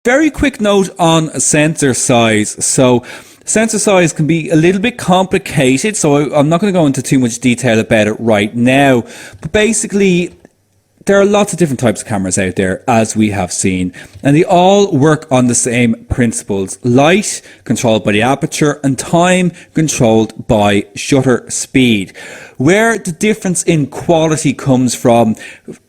Very quick note on sensor size. So sensor size can be a little bit complicated, so I'm not going to go into too much detail about it right now. But basically, there are lots of different types of cameras out there, as we have seen, and they all work on the same principles. Light controlled by the aperture and time controlled by shutter speed. Where the difference in quality comes from,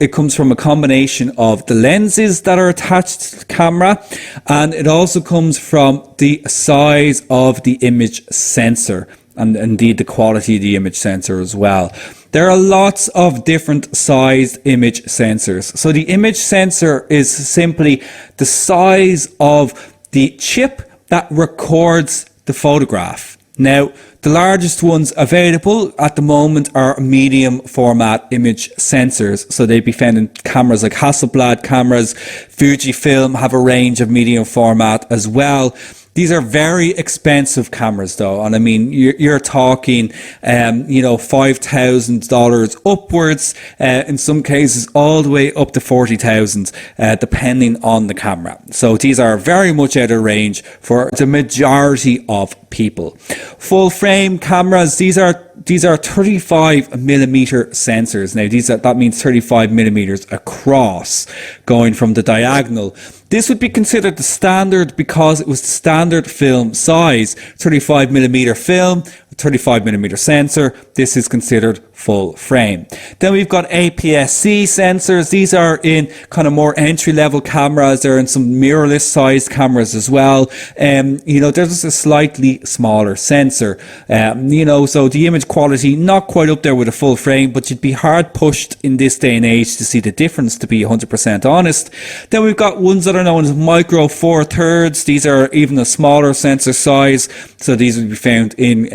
it comes from a combination of the lenses that are attached to the camera, and it also comes from the size of the image sensor, and indeed the quality of the image sensor as well. There are lots of different sized image sensors. So the image sensor is simply the size of the chip that records the photograph. Now, the largest ones available at the moment are medium format image sensors. So they'd be found in cameras like Hasselblad cameras. Fujifilm have a range of medium format as well. These are very expensive cameras though, and I mean, you're talking, $5,000 upwards, in some cases all the way up to 40,000, depending on the camera. So these are very much out of range for the majority of people. Full frame cameras, these are 35 millimeter sensors. Now that means 35 millimeters across, going from the diagonal. This would be considered the standard because it was the standard film size. 35 millimeter film, 35 millimeter sensor. This is considered full frame. Then we've got APS-C sensors. These are in kind of more entry level cameras. They're in some mirrorless sized cameras as well. There's a slightly smaller sensor. So the image quality not quite up there with a full frame, but you'd be hard pushed in this day and age to see the difference, to be 100% honest. Then we've got ones that are known as micro four thirds. These are even a smaller sensor size. So these would be found in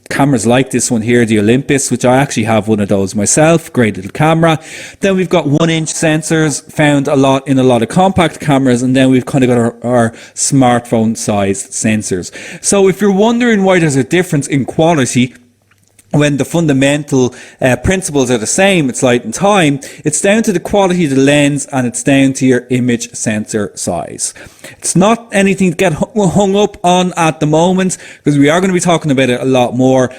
cameras like this one here, the Olympus, which I actually have one of those myself. Great little camera. Then we've got 1-inch sensors found in a lot of compact cameras, and then we've kind of got our smartphone sized sensors. So if you're wondering why there's a difference in quality when the fundamental principles are the same, it's light and time, it's down to the quality of the lens, and it's down to your image sensor size. It's not anything to get hung up on at the moment, because we are going to be talking about it a lot more.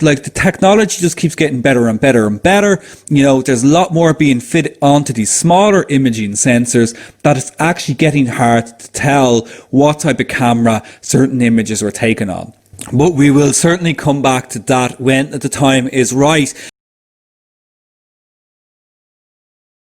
Like, the technology just keeps getting better and better and better. There's a lot more being fit onto these smaller imaging sensors that it's actually getting hard to tell what type of camera certain images are taken on. But we will certainly come back to that when the time is right.